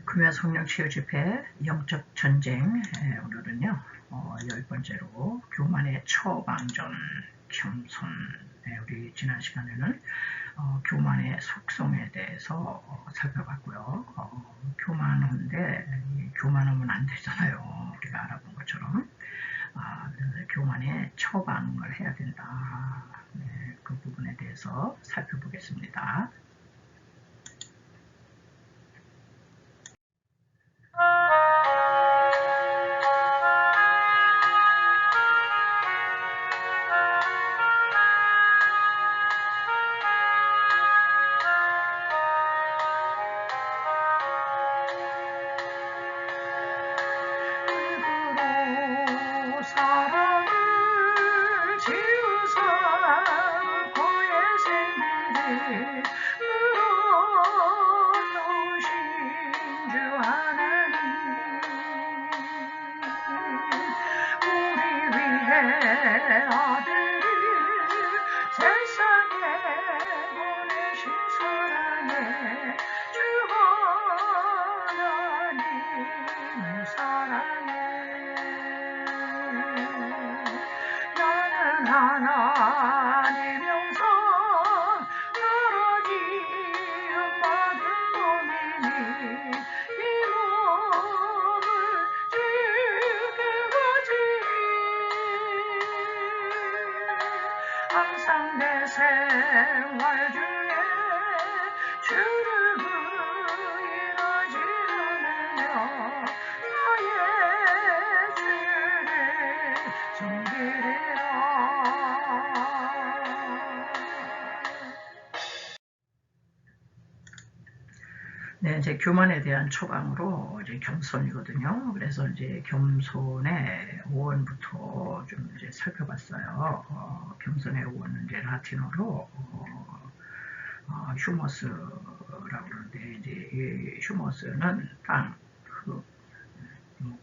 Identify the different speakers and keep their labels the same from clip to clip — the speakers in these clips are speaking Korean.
Speaker 1: 금요 성령 치유 집회 영적 전쟁. 오늘은요 10번째로 교만의 처방전 겸손. 우리 지난 시간에는 교만의 속성에 대해서 살펴봤고요. 교만한데 교만하면 안 되잖아요. 우리가 알아본 것처럼. 그래서 교만의 처방을 해야 된다. 그 부분에 대해서 살펴보겠습니다.
Speaker 2: 하나님의 명성 떨어지 받은 몸이니 이 몸을 주께 바치리 항상 내 생활 중에 주를 부인하지 않으며 나의 주를 섬기리라.
Speaker 1: 네, 이제 교만에 대한 처방으로 이제 겸손이거든요. 그래서 이제 겸손의 오원부터 좀 이제 살펴봤어요. 겸손의 오원은 이제 라틴어로 휴머스라고 그러는데, 이제 이 휴머스는 땅, 흙,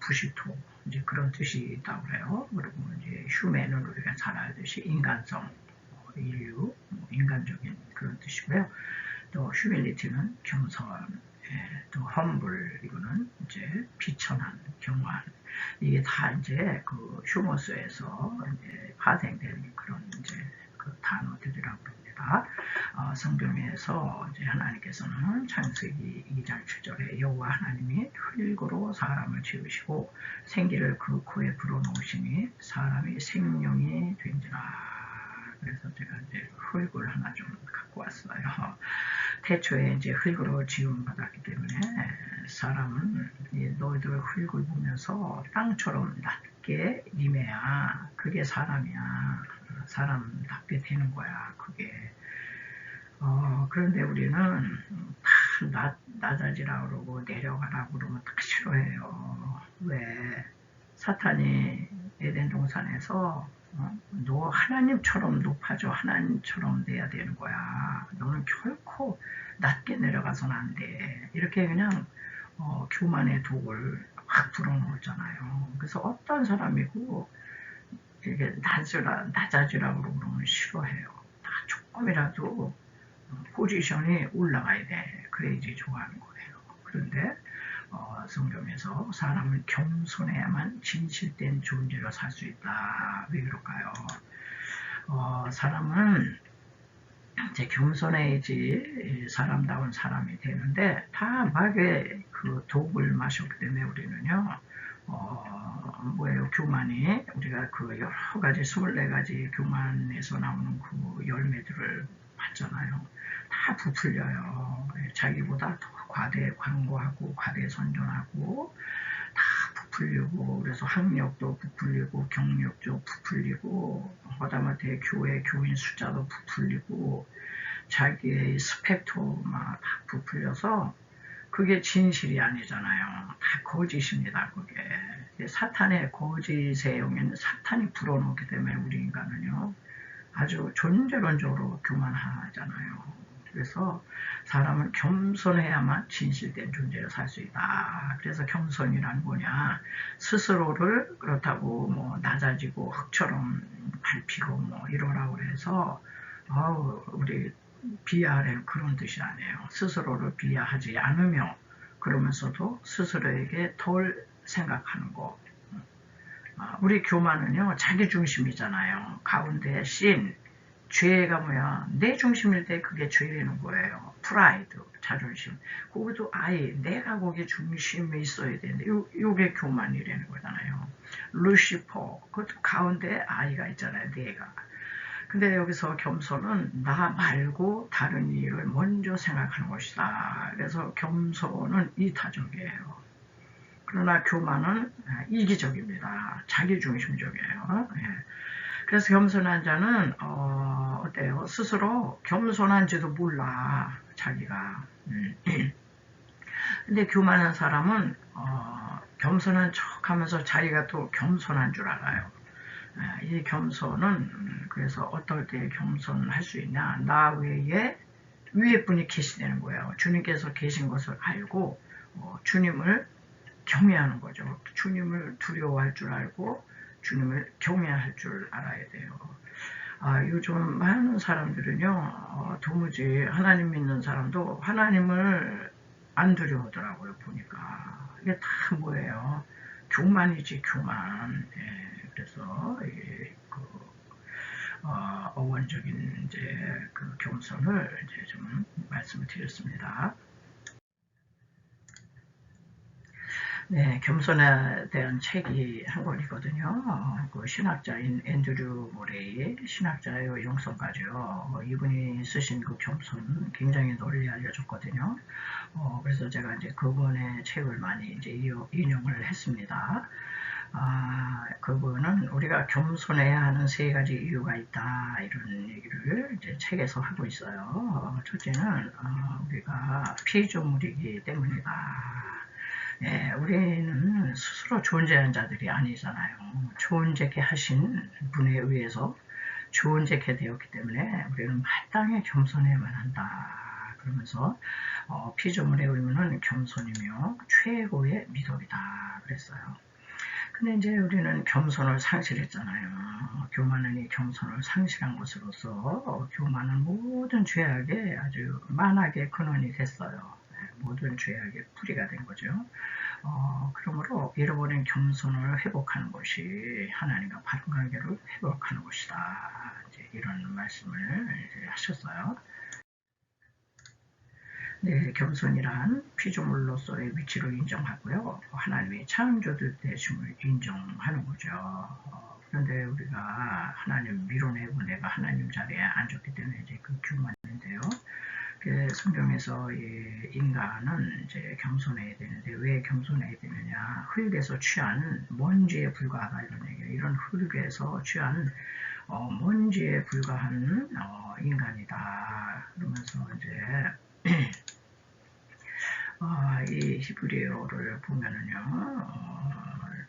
Speaker 1: 부시토, 이제 그런 뜻이 있다고 그래요. 그리고 이제 휴메는 우리가 잘 알듯이 인간성, 인류, 인간적인 그런 뜻이고요. 또 휴밀리티는 겸손, 또 험블, 이거는 이제 비천한, 경한. 이게 다 이제 그 휴머스에서 이제 파생된 그런 이제 그 단어들이라고 합니다. 성경에서 이제 하나님께서는 창세기 2장 7절에 여호와 하나님이 흙으로 사람을 지으시고 생기를 그 코에 불어넣으시니 사람이 생명이 된지라. 그래서 제가 이제 흙을 하나 좀 갖고 왔어요. 태초에 이제 흙으로 지음 받았기 때문에 사람은 너희들 흙을 보면서 땅처럼 낮게 임해야 그게 사람이야. 사람답게 되는 거야. 그게. 그런데 우리는 다 낮아지라고 그러고 내려가라고 그러면 다 싫어해요. 왜? 사탄이 에덴 동산에서 너 하나님처럼 높아져, 하나님처럼 돼야 되는 거야. 너는 결코 낮게 내려가서는 안 돼. 이렇게 그냥 교만의 독을 확 불어넣었잖아요. 그래서 어떤 사람이고 이게 낮아지라고 그러면 싫어해요. 다 조금이라도 포지션이 올라가야 돼. 그래야지 좋아하는 거예요. 그런데 성경에서 사람은 겸손해야만 진실된 존재로 살 수 있다. 왜 그럴까요? 사람은 이제 겸손해야지 사람다운 사람이 되는데 다 막의 그 독을 마셨기 때문에 우리는요. 뭐예요? 교만이 우리가 그 여러 가지 24가지 교만에서 나오는 그 열매들을 봤잖아요. 다 부풀려요. 자기보다 더 과대 광고하고 과대 선전하고 다 부풀리고, 그래서 학력도 부풀리고 경력도 부풀리고 하다못해 교회 교인 숫자도 부풀리고 자기의 스펙도 막 다 부풀려서 그게 진실이 아니잖아요. 다 거짓입니다. 그게 사탄의 거짓의 영에는 사탄이 불어넣기 때문에 우리 인간은요 아주 존재론적으로 교만하잖아요. 그래서 사람은 겸손해야만 진실된 존재로 살 수 있다. 그래서 겸손이란 뭐냐? 스스로를 그렇다고 뭐 낮아지고 흙처럼 밟히고 뭐 이러라고 해서 우리 비하하는 그런 뜻이 아니에요. 스스로를 비하하지 않으며 그러면서도 스스로에게 덜 생각하는 거. 우리 교만은요, 자기 중심이잖아요. 가운데 씬, 죄가 뭐야? 내 중심일 때 그게 죄라는 거예요. 프라이드, 자존심. 그것도 내가 거기에 중심에 있어야 되는데, 요게 교만이라는 거잖아요. 루시퍼, 그것도 가운데 아이가 있잖아요, 내가. 근데 여기서 겸손은 나 말고 다른 이를 먼저 생각하는 것이다. 그래서 겸손은 이타적이에요. 그러나 교만은 이기적입니다. 자기중심적이에요. 그래서 겸손한 자는 어때요? 스스로 겸손한지도 몰라, 자기가. 근데 교만한 사람은 겸손한 척하면서 자기가 또 겸손한 줄 알아요. 이 겸손은 그래서 어떨 때 겸손할 수 있냐? 나 외에 위에 분이 계시다는 거예요. 주님께서 계신 것을 알고 주님을 경외하는 거죠. 주님을 두려워할 줄 알고 주님을 경외할 줄 알아야 돼요. 요즘 많은 사람들은요, 도무지 하나님 믿는 사람도 하나님을 안 두려워하더라고요, 보니까. 이게 다 뭐예요? 교만이지, 교만. 그래서 어원적인 이제 그 겸손을 이제 좀 말씀을 드렸습니다. 네, 겸손에 대한 책이 한 권이거든요. 그 신학자인 앤드류 모레이, 신학자의 영성가죠. 이분이 쓰신 그 겸손 굉장히 널리 알려졌거든요. 그래서 제가 이제 그분의 책을 많이 이제 인용을 했습니다. 그분은 우리가 겸손해야 하는 3가지 이유가 있다, 이런 얘기를 이제 책에서 하고 있어요. 첫째는 우리가 피조물이기 때문이다. 우리는 스스로 존재하는 자들이 아니잖아요. 존재케 하신 분에 의해서 존재케 되었기 때문에 우리는 마땅히 겸손해야만 한다. 그러면서 피조물의 의무는 겸손이며 최고의 미덕이다 그랬어요. 근데 이제 우리는 겸손을 상실했잖아요. 교만은 이 겸손을 상실한 것으로서 교만은 모든 죄악의 아주 만악의 근원이 됐어요. 모든 죄악의 뿌리가 된 거죠. 그러므로 잃어버린 겸손을 회복하는 것이 하나님과 바른 관계를 회복하는 것이다. 이제 이런 말씀을 이제 하셨어요. 네, 겸손이란 피조물로서의 위치를 인정하고요. 하나님의 창조주 되심을 인정하는 거죠. 그런데 우리가 하나님 밀어내고 내가 하나님 자리에 앉았기 때문에 이제 그 교만인데요. 성경에서 인간은 이제 겸손해야 되는데 왜 겸손해야 되느냐? 흙에서 취한 먼지에 불과하다 이런 얘기예요. 이런 흙에서 취한 먼지에 불과한 인간이다. 그러면서 이제 이 히브리어를 보면은요,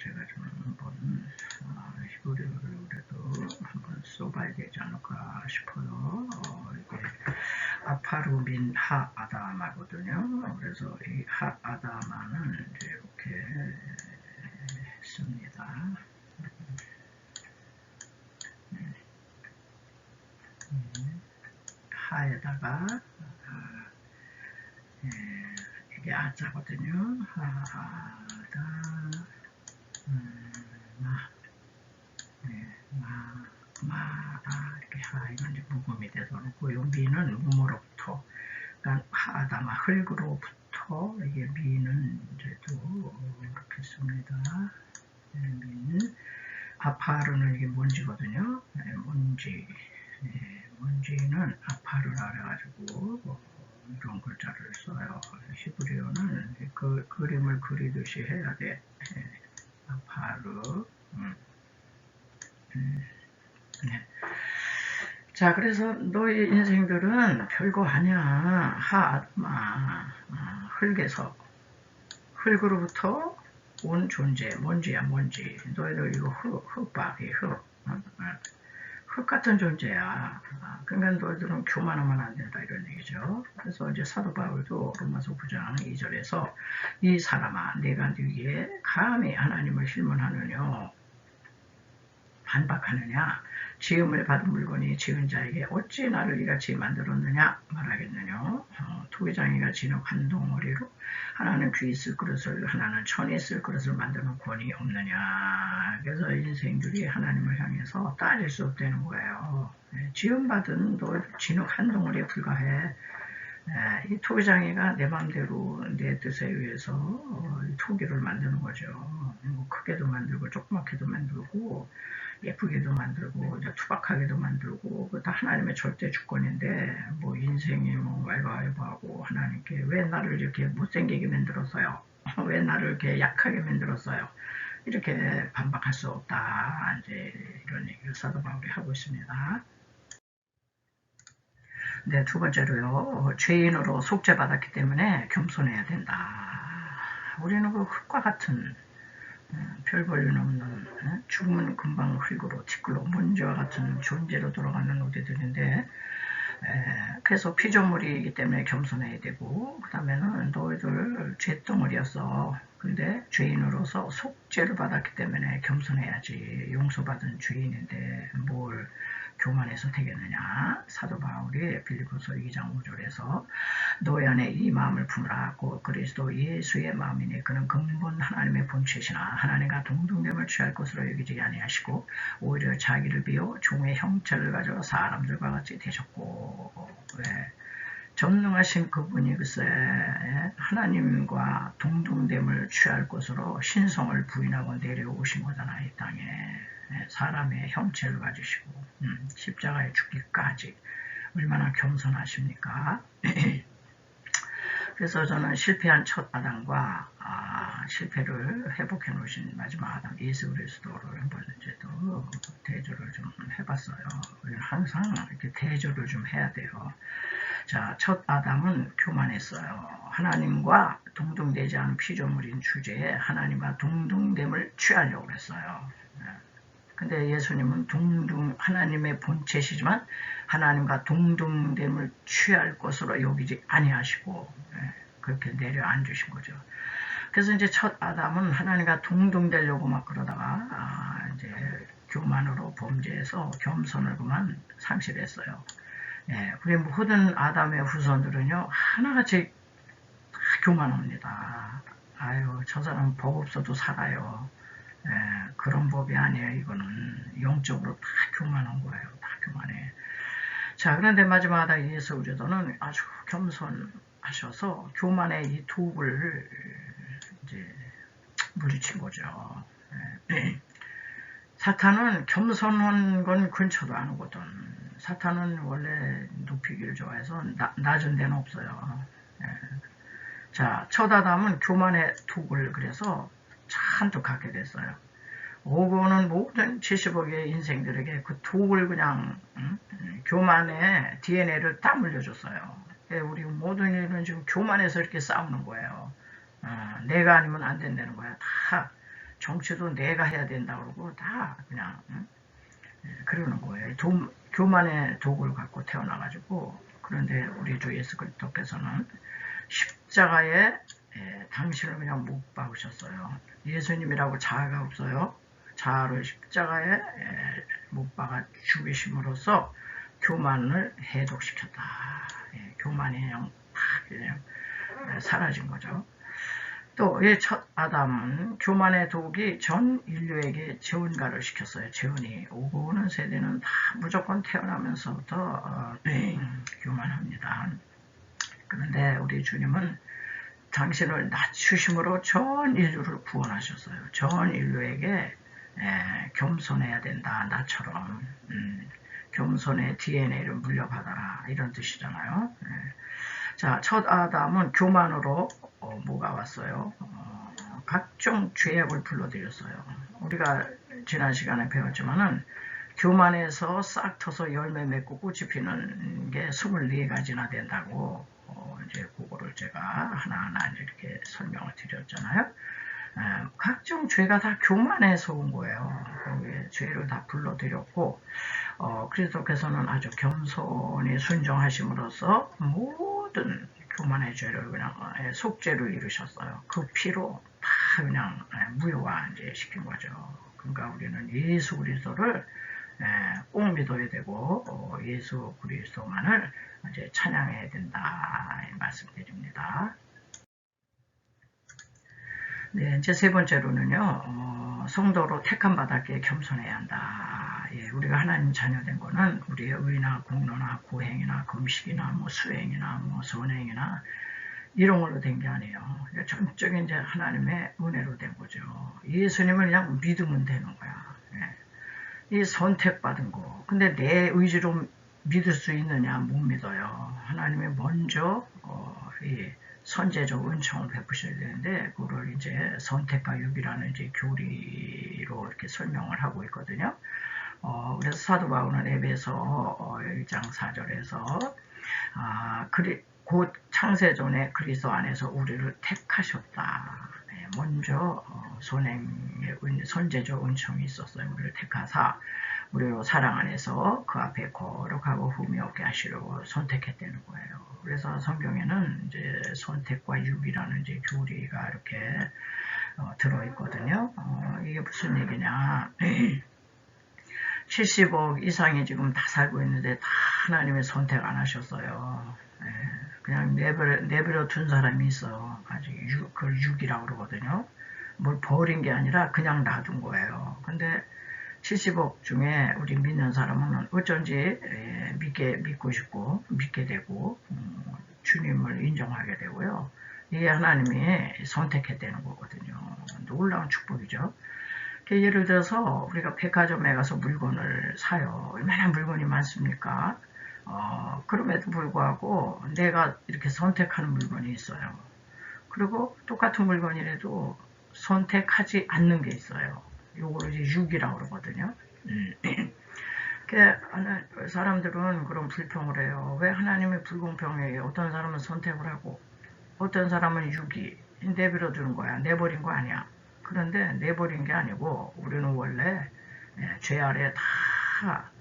Speaker 1: 제가 좀 한번 히브리어를 그래도 한번 써봐야 되지 않을까 싶어요. 이게 아파루민 하 아다마거든요. 그래서 이 하 아다마는 이제 이렇게 씁니다. 하에다가 이게 아자거든요. 하다 이렇게 이건 이제 무음이 돼서 그렇고 요 미는 무모로부터, 그러니까 하다마 흙으로부터 이게 미는 이제 또 이렇게 씁니다. 미는 아파르는 이게 먼지거든요. 먼지. 먼지는 아파르라 그래가지고 이런 글자를 써요. 히브리어는 그 그림을 그리듯이 해야 돼. 아파르. 네. 자, 그래서 너의 인생들은 별거 아니야. 하아마 흙에서, 흙으로부터 온 존재, 먼지야, 먼지. 너희들 이거 흙박이, 흙 같은 존재야. 그러니까 너희들은 교만하면 안 된다, 이런 얘기죠. 그래서 이제 사도 바울도 로마서 9장 2절에서 이 사람아, 내가 네게 감히 하나님을 실문하느냐. 반박하느냐? 지음을 받은 물건이 지은 자에게 어찌 나를 이같이 만들었느냐 말하겠느냐. 토기장이가 진흙 한 덩어리로 하나는 귀 있을 그릇을 하나는 천이 있을 그릇을 만드는 권이 없느냐. 그래서 인생들이 하나님을 향해서 따질 수 없다는 거예요. 지음받은 너 진흙 한 덩어리에 불과해. 이 토기장이가 내 마음대로 내 뜻에 의해서 토기를 만드는 거죠. 뭐 크게도 만들고 조그맣게도 만들고 예쁘게도 만들고 투박하게도 만들고 다 하나님의 절대 주권인데 뭐 인생이 뭐 왈가왈부하고 하나님께 왜 나를 이렇게 못생기게 만들었어요? 왜 나를 이렇게 약하게 만들었어요? 이렇게 반박할 수 없다. 이제 이런 얘기를 사도 바울이 하고 있습니다. 네, 두 번째로요. 죄인으로 속죄받았기 때문에 겸손해야 된다. 우리는 그 흙과 같은 별 볼일 없는 죽으면 금방 흙으로 티끌로 먼지와 같은 존재로 돌아가는 우리들인데 그래서 피조물이기 때문에 겸손해야 되고 그 다음에는 너희들 죄덩어리였어. 근데 죄인으로서 속죄를 받았기 때문에 겸손해야지. 용서받은 죄인인데 뭘 교만해서 되겠느냐. 사도 바울이 빌립보서 2장 5절에서 너희 안에 이 마음을 품으라. 곧 그리스도 예수의 마음이니 그는 근본 하나님의 본체시나 하나님과 동등됨을 취할 것으로 여기지 아니하시고 오히려 자기를 비워 종의 형체를 가져 사람들과 같이 되셨고 전능하신 그분이 글쎄 하나님과 동등됨을 취할 것으로 신성을 부인하고 내려오신 거잖아. 이 땅에 사람의 형체를 가지시고 십자가에 죽기까지 얼마나 겸손하십니까? 그래서 저는 실패한 첫 아담과 실패를 회복해 놓으신 마지막 아담 예수 그리스도를 한번 이제 또 대조를 좀 해봤어요. 우리는 항상 이렇게 대조를 좀 해야 돼요. 자, 첫 아담은 교만했어요. 하나님과 동등되지 않은 피조물인 주제에 하나님과 동등됨을 취하려고 했어요. 근데 예수님은 하나님의 본체시지만 하나님과 동등됨을 취할 것으로 여기지 아니하시고 그렇게 내려앉으신 거죠. 그래서 이제 첫 아담은 하나님과 동등되려고 막 그러다가 이제 교만으로 범죄해서 겸손을 그만 상실했어요. 우리 모든 아담의 후손들은요 하나같이 다 교만합니다. 아유, 저 사람 법 없어도 살아요. 그런 법이 아니에요. 이거는 영적으로 다 교만한 거예요. 다 교만해. 자, 그런데 마지막 아담 예수 그리스도는 아주 겸손하셔서 교만의 이 독을 이제 물리친 거죠. 사탄은 겸손한 건 근처도 안 오거든. 사탄은 원래 높이기를 좋아해서 낮은 데는 없어요. 자, 첫 아담은 교만의 독을 그래서 잔뜩 갖게 됐어요. 오고는 모든 70억의 인생들에게 그 독을 그냥 교만의 DNA를 딱 물려줬어요. 우리 모든 일은 지금 교만해서 이렇게 싸우는 거예요. 내가 아니면 안 된다는 거야. 다 정치도 내가 해야 된다고 그러고 다 그냥 그러는 거예요. 교만의 독을 갖고 태어나가지고. 그런데 우리 주 예수 그리스도께서는 십자가에 당신을 그냥 못 박으셨어요. 예수님이라고 자아가 없어요. 자아를 십자가에 못 박아 죽이심으로써 교만을 해독시켰다. 교만이 그냥 사라진 거죠. 또 이 첫 아담은 교만의 독이 전 인류에게 재혼가를 시켰어요. 재혼이 오고 오는 세대는 다 무조건 태어나면서부터 교만합니다. 그런데 우리 주님은 당신을 낮추심으로 전 인류를 구원하셨어요. 전 인류에게 겸손해야 된다. 나처럼 겸손의 DNA를 물려받아라. 이런 뜻이잖아요. 자, 첫 아담은 교만으로 뭐가 왔어요? 각종 죄악을 불러들였어요. 우리가 지난 시간에 배웠지만은 교만해서 싹 터서 열매 맺고 꽃이 피는 게 24가지나 된다고 이제 그거를 제가 하나하나 이렇게 설명을 드렸잖아요. 각종 죄가 다 교만해서 온 거예요. 거기에 죄를 다 불러들였고 그리스도께서는 아주 겸손히 순종하심으로써 모든 교만의 죄를 그냥 속죄를 이루셨어요. 그 피로 다 그냥 무효화 이제 시킨 거죠. 그러니까 우리는 예수 그리스도를 꼭 믿어야 되고 예수 그리스도만을 이제 찬양해야 된다 말씀드립니다. 네, 이제 세 번째로는요, 성도로 택함 받았기에 겸손해야 한다. 예, 우리가 하나님 자녀된 거는 우리의 의나 공로나 구행이나 금식이나 뭐 수행이나 뭐 선행이나 이런 걸로 된 게 아니에요. 전적인 이제 하나님의 은혜로 된 거죠. 예수님을 그냥 믿으면 되는 거야. 예. 이 선택받은 거. 근데 내 의지로 믿을 수 있느냐? 못 믿어요. 하나님이 먼저 이 선제적 은총을 베푸셔야 되는데 그걸 이제 선택과 유기라는 이제 교리로 이렇게 설명을 하고 있거든요. 그래서 사도 바울은 에베소 1장 4절에서 곧 창세전에 그리스도 안에서 우리를 택하셨다. 먼저 선행의 선제적 은총이 있었어요. 우리를 택하사 우리로 사랑 안에서 그 앞에 거룩하고 흠이 없게 하시려고 선택했다는 거예요. 그래서 성경에는 이제 선택과 유기라는 이제 교리가 이렇게 들어있거든요. 이게 무슨 얘기냐? 70억 이상이 지금 다 살고 있는데 다 하나님의 선택 안 하셨어요. 그냥 내버려 둔 사람이 있어요. 아직 그걸 육이라고 그러거든요. 뭘 버린 게 아니라 그냥 놔둔 거예요. 근데 70억 중에 우리 믿는 사람은 어쩐지 믿고 싶고 믿게 되고 주님을 인정하게 되고요. 이게 하나님이 선택했다는 거거든요. 놀라운 축복이죠. 예를 들어서 우리가 백화점에 가서 물건을 사요. 얼마나 물건이 많습니까? 그럼에도 불구하고 내가 이렇게 선택하는 물건이 있어요. 그리고 똑같은 물건이라도 선택하지 않는 게 있어요. 요거를 이제 육이라고 그러거든요. 사람들은 그런 불평을 해요. 왜 하나님의 불공평해요? 어떤 사람은 선택을 하고 어떤 사람은 육이 내버려 두는 거야. 내버린 거 아니야. 그런데 내버린 게 아니고 우리는 원래 죄 아래 다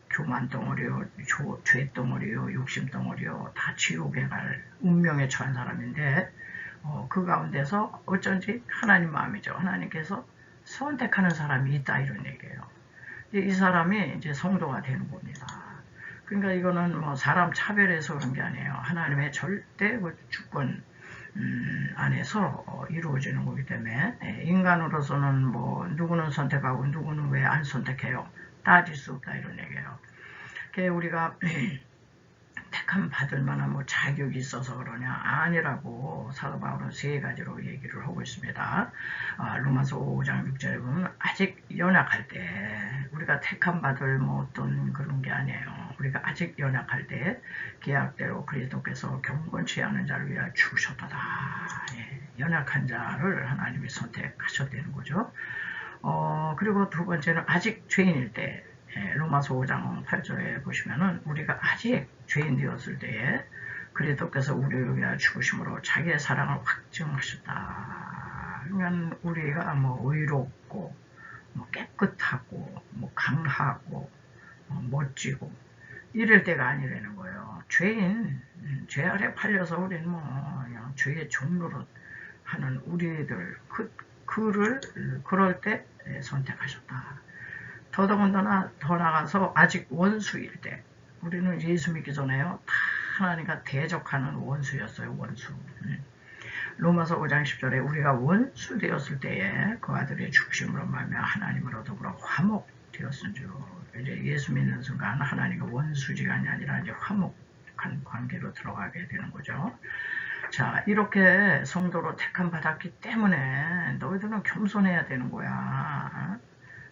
Speaker 1: 교만 덩어리요, 죄 덩어리요, 욕심 덩어리요, 다 지옥에 갈 운명에 처한 사람인데 그 가운데서 어쩐지 하나님 마음이죠. 하나님께서 선택하는 사람이 있다 이런 얘기예요. 이 사람이 이제 성도가 되는 겁니다. 그러니까 이거는 뭐 사람 차별해서 그런 게 아니에요. 하나님의 절대 주권 안에서 이루어지는 거기 때문에 인간으로서는 뭐 누구는 선택하고 누구는 왜 안 선택해요? 따질 수 없다 이런 얘기예요. 우리가 택함 받을 만한 뭐 자격이 있어서 그러냐? 아니라고 사도 바울은 세 가지로 얘기를 하고 있습니다. 로마서 5장 6절에 보면 아직 연약할 때 우리가 택함 받을 뭐 어떤 그런 게 아니에요. 우리가 아직 연약할 때 계약대로 그리스도께서 경건치 않은 자를 위하여 죽으셨도다. 연약한 자를 하나님이 선택하셨다는 거죠. 그리고 두 번째는 아직 죄인일 때 로마서 5장 8절에 보시면은 우리가 아직 죄인 되었을 때에 그리스도께서 우리를 위하여 죽으심으로 자기의 사랑을 확증하셨다. 그러면 우리가 뭐 의롭고 뭐 깨끗하고 뭐 강하고 멋지고 이럴 때가 아니라는 거예요. 죄 아래 팔려서 우리는 뭐 그냥 죄의 종로로 하는 우리들 그럴 때 선택하셨다. 더더군다나 더 나가서 아직 원수일 때 우리는 예수 믿기 전에요 다 하나님과 대적하는 원수였어요. 원수. 로마서 5장 10절에 우리가 원수 되었을 때에 그 아들의 죽심으로 말미암아 하나님으로 더불어 화목 되었은 줄. 이제 예수 믿는 순간 하나님과 원수지간이 아니라 이제 화목한 관계로 들어가게 되는 거죠. 자, 이렇게 성도로 택함 받았기 때문에 너희들은 겸손해야 되는 거야.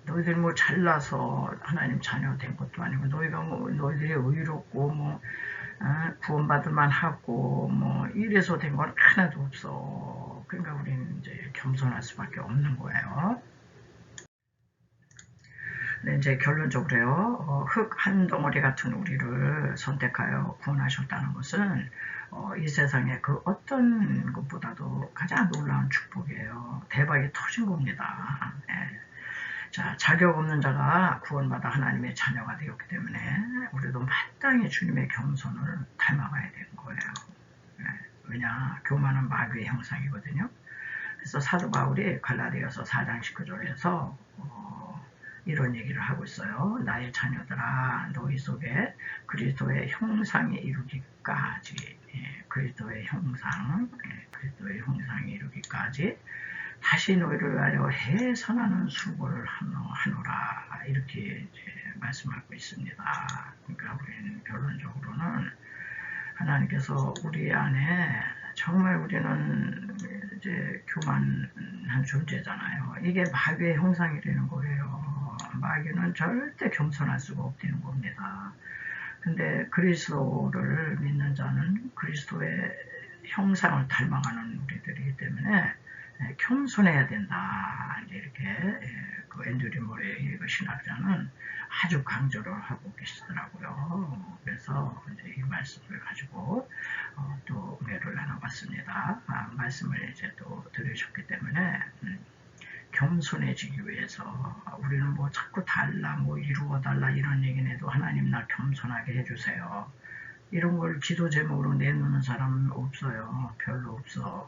Speaker 1: 너희들 뭐 잘나서 하나님 자녀 된 것도 아니고 너희들이 의롭고 뭐 구원받을 만하고 뭐 이래서 된 건 하나도 없어. 그러니까 우리는 이제 겸손할 수밖에 없는 거예요. 네, 이제 결론적으로요. 흙 한 덩어리 같은 우리를 선택하여 구원하셨다는 것은 이 세상에 그 어떤 것보다도 가장 놀라운 축복이에요. 대박이 터진 겁니다. 자, 자격 없는 자가 구원받아 하나님의 자녀가 되었기 때문에 우리도 마땅히 주님의 겸손을 닮아가야 되는 거예요. 왜냐, 교만은 마귀의 형상이거든요. 그래서 사도 바울이 갈라디아서 4장 19절에서 이런 얘기를 하고 있어요. 나의 자녀들아, 너희 속에 그리스도의 형상이 이루기까지, 그리스도의 형상, 그리스도의 형상이 이루기까지 다시 너희를 위하여 해산하는 수고를 하노라, 이렇게 이제 말씀하고 있습니다. 그러니까 우리는 결론적으로는 하나님께서 우리 안에 정말 우리는 이제 교만한 존재잖아요. 이게 마귀의 형상이 되는 거예요. 마귀는 절대 겸손할 수가 없다는 겁니다. 근데 그리스도를 믿는 자는 그리스도의 형상을 닮아가는 우리들이기 때문에 겸손해야 된다. 이렇게 그 앤드류 모레이 신학자는 아주 강조를 하고 계시더라고요. 그래서 이제 이 말씀을 가지고 또 은혜를 나눠봤습니다. 말씀을 이제 또 들으셨기 때문에 겸손해지기 위해서 우리는 뭐 자꾸 달라, 뭐 이루어 달라 이런 얘기는 해도 하나님 나 겸손하게 해주세요. 이런 걸 기도 제목으로 내놓는 사람은 없어요. 별로 없어.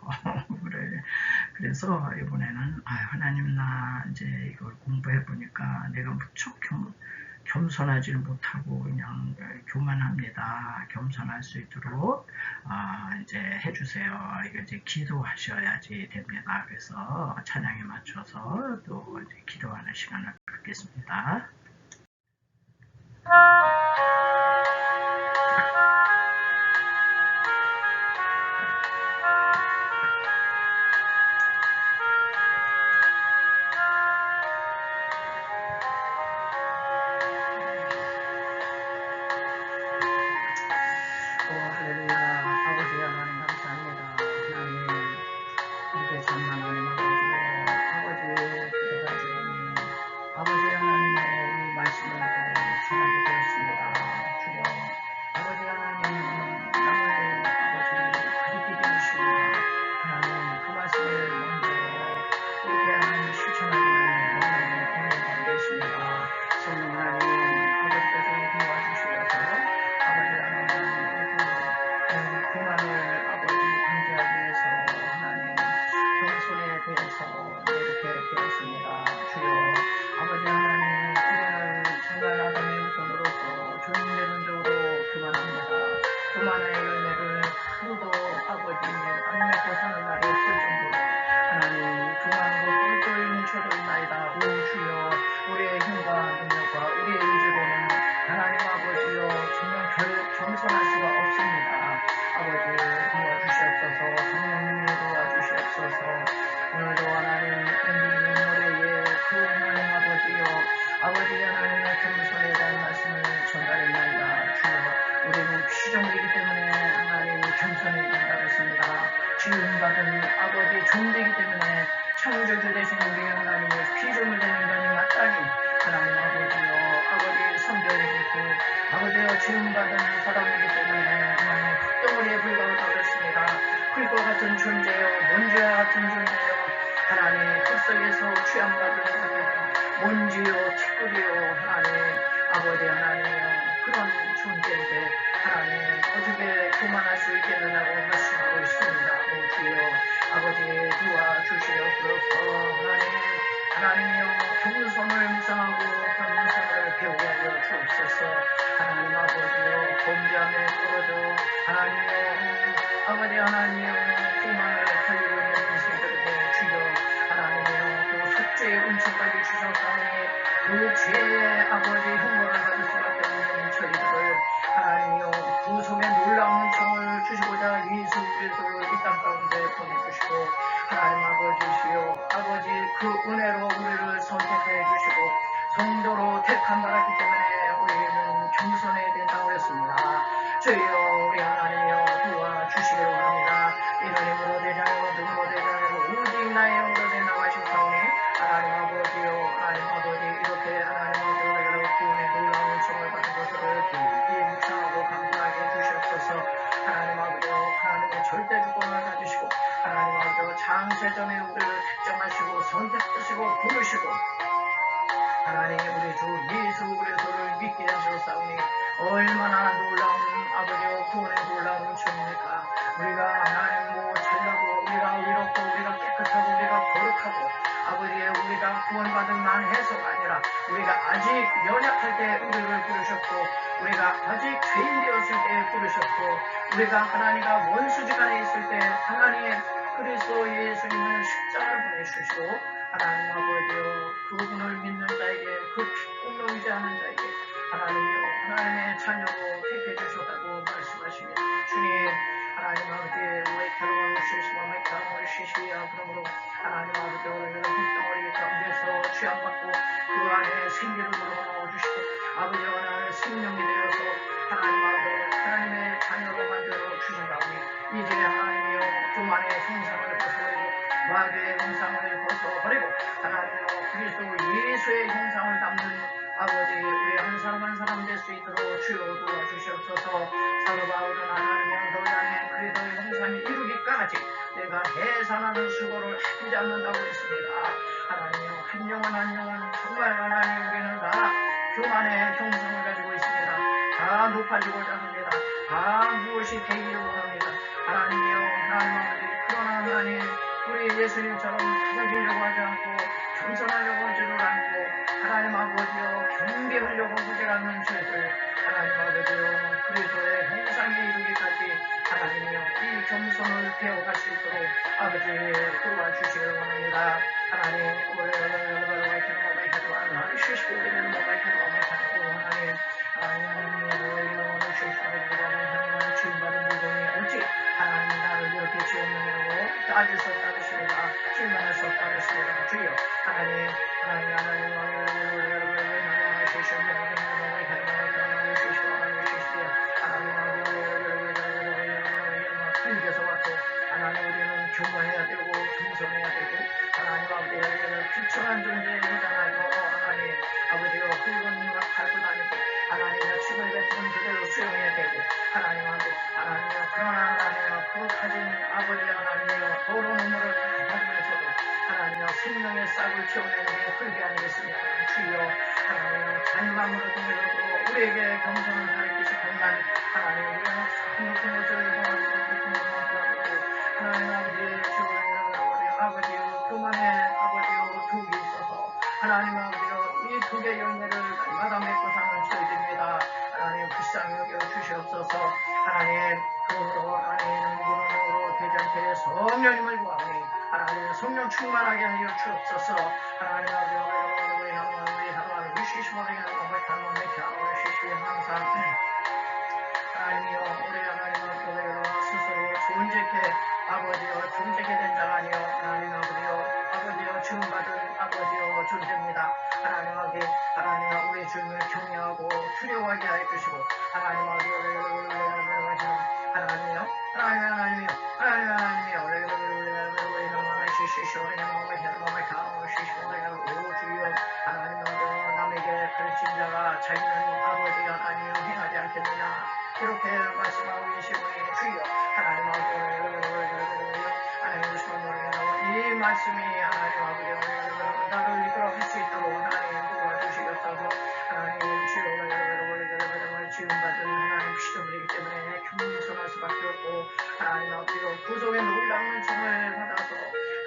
Speaker 1: 그래서 이번에는 하나님 나 이제 이걸 공부해 보니까 내가 무척 겸손하지를 못하고 그냥 교만합니다. 겸손할 수 있도록 이제 해주세요. 이거 이제 기도하셔야지 됩니다. 그래서 찬양에 맞춰서 또 이제 기도하는 시간을 갖겠습니다. 아버지의 우리가 구원받은 만 해서가 아니라 우리가 아직 연약할 때 우리를 부르셨고 우리가 아직 죄인 되었을 때 부르셨고 우리가 하나님과 원수지간에 있을 때 하나님의 그리스도 예수님을 십자가를 보내주시고 하나님 아버지여 그분을 믿는 자에게 그 기쁨을 의지하는 자에게 하나님이여 하나님의 자녀로 택해 주셨다고 말씀하십니다. 주님 하나님 아버지 마이카로 오시시와 마이카로 오시시야 그러므로 하나님 아버지 오늘 흙덩어리 가운데서 취함받고 그 안에 생기를 불어넣어주시고 아버지와 하나님의 생명이 되어서 하나님 아버지 하나님의 자녀로 만들어 주신다오니 이제 하나님이여 교만의 형상을 벗어버리고 마귀의 형상을 벗어버리고 하나님이여 그리스도 예수의 형상을 담는 아버지 우리 한 사람 한 사람 될 수 있도록 주여 도와주시옵소서. 사도 바울은 하나님이여 너희 안에 그리스도의 형상이 이루기까지 내가 해산하는 수고를 하지 않는다고 했습니다. 하나님이여 한 영혼 한 영혼 정말 하나님 우리는 다 교만의 형상을 가지고 있습니다. 다 높아지고자 합니다. 다 무엇이 되기를 원합니다. 하나님이여 하나님 아버지 그러나 하나님 우리 예수님처럼 낮아지려고 하지 않고 겸손하려고 하지를 않고 하나님 아버지여 경배하려고 하지 않는 저희들 하나님 아버지여 그리스도의 형상에 이르기까지 하나님이여 이 겸손을 배워갈 수 있도록 아버지 도와주시길 원합니다. 하나님 주님받은 물건이 오직 하나님 나를 이렇게 지었느냐고 따질 수 없다 하시리라 실망할 수 없다 하시리라 주여 하나님 힘겨서 왔고 하나님 우리는 교만해야 되고 겸손해야 되고 하나님 아버지는 비천한 존재이잖아요. 하나님 아버지가 붉은 막 밟고 다니고 하나님의 춤을 뱉으면 그대로 수용해야 되고 하나님 아버지 하나님이여 그러나 하나님이여 그 가진 아버지 하나님이여 더러운 우물을 다 가지면서도 하나님이여 생명의 싹을 채워내는 게 흙이 아니겠습니까? 주여 하나님이여 잔망으로 통해서도 우리에게 겸손을 가르치시건만 하나님 우리는 높은 것을 원하고 높은 것만 바라보고 하나님 아버지 주여 아버지 그만의 아버지여 독이 있어서 하나님 아버지여 이 독의 열매를 날마다 맺고 사는 저희들입니다. 하나님 불쌍히 여겨 주시옵소서. 하나님 그러므로 하나님 무능으로 되지 않게 성령님을 구하오니 하나님 성령 충만하게 하여 주옵소서. 하나님 아버지 항상 하나님이여 우리 하나님을 스스로 존재케 아버지여 존재케 된 자가 아니여 하나님 아버지여 지음받은 아버지여 존재입니다. 하나님 아버지 하나님 우리 주님을 경외하고 두려워하게 하여 주시고 하나님 아버지 하나님이여 하나님 남에게 가르친 자가 자기는 아버지 하나님 행하지 않겠느냐 이렇게 말씀하고 계시오니 주여 하나님 이 말씀이 하나님 아버지 나를 이끌어 갈 수 있도록 하나님 도와주시옵소서. 하나님 주여 지음받은 하나님 피조물이기 때문에 겸손할 수밖에 없고 하나님 아버지 구속의 놀라운 은총을 받아서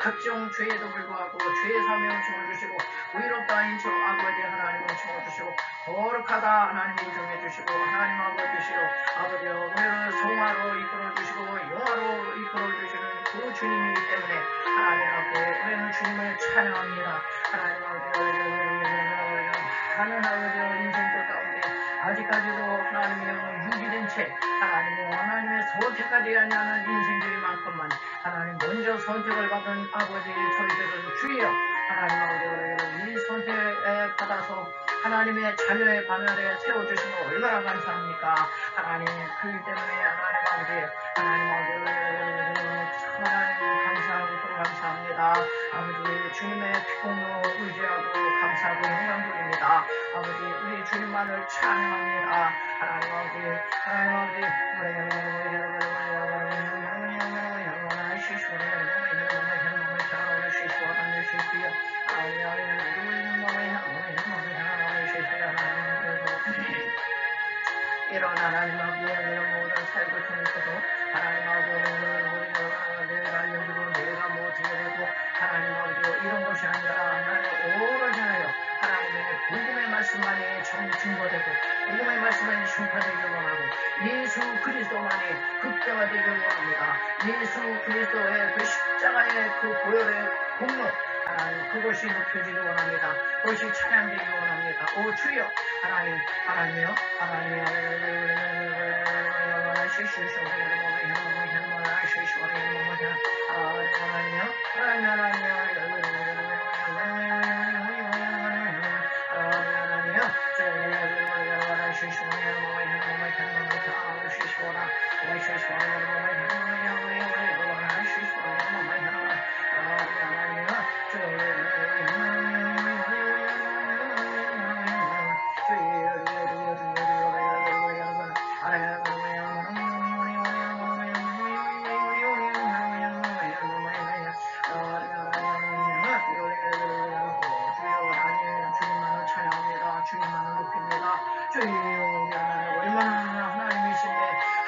Speaker 1: 각종 죄에도 불구하고 죄의 사명 은총을 주시고 의롭다 인정 아버지 하나님 은총을 주시고 거룩하다 하나님 인정해 주시고 하나님 아버지시로 아버지여 우리를 성화로 이끌어 주시고 영화로 이끌어 주시는 그 주님이기 때문에 하나님 아버지 우리는 주님을 찬양합니다. 하나님 아버지 많은 아버지 인생들 가운데 아직까지도 하나님의 유기된 채 하나님의 선택하지 아니하는 인생들이 많건만 하나님 먼저 선택을 받은 아버지 저희들은 주여 하나님 아버지 이 선택에 받아서 하나님의 자녀의 반열에 세워주시면 얼마나 감사합니까? 하나님 그렇기 때문에 하나님 감사하고 또 감사합니다. 아버지 주님의 피공로 의지하고 감사하고 영광 돌립니다. 아버지 우리 주님만을 찬양합니다. 하나님 아버지 이런 하나님 아버지의 모든 삶을 통해서도 하나님 아버지 내가 알려주고 내가 뭐 어떻게 되고 하나님 아버지 이런 것이 아니라 나는 오로지 하여 하나님의 복음의 말씀만이 증거되고 복음의 말씀만이 증파되길 원하고 예수 그리스도만이 극대화되길 원합니다. 예수 그리스도의 그 십자가의 그 보혈의 공로 그것이 높여지기 원합니다. 그것이 찬양되기 원합니다. 오 주여 하나님이여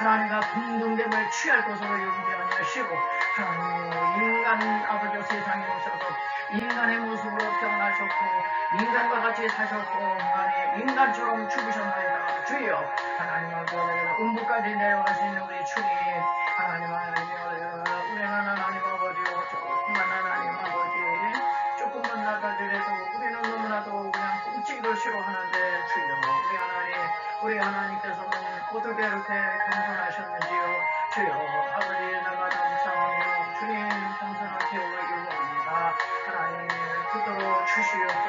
Speaker 1: 하나님과 동등됨을 취할 것으로 여기지 아니하시고 하나님 인간 아버지 세상에 오셔서 인간의 모습으로 태어나셨고 인간과 같이 사셨고 하나님 인간처럼 죽으셨나이다. 주여 하나님 아버지 음부까지 내려가시는 우리 주님 하나님 우리는 하나님 아버지 조금만 하나님 아버지 조금만 나가더라도 우리는 너무나도 그냥 끔찍이도 싫어하는데 주여 우리 하나님께서는 어떻게 이렇게 겸손하셨는지요. 주여 아버지 날마다 묵상하며 주님 겸손하게 오기를 원합니다. 하나님 그토록 주시오.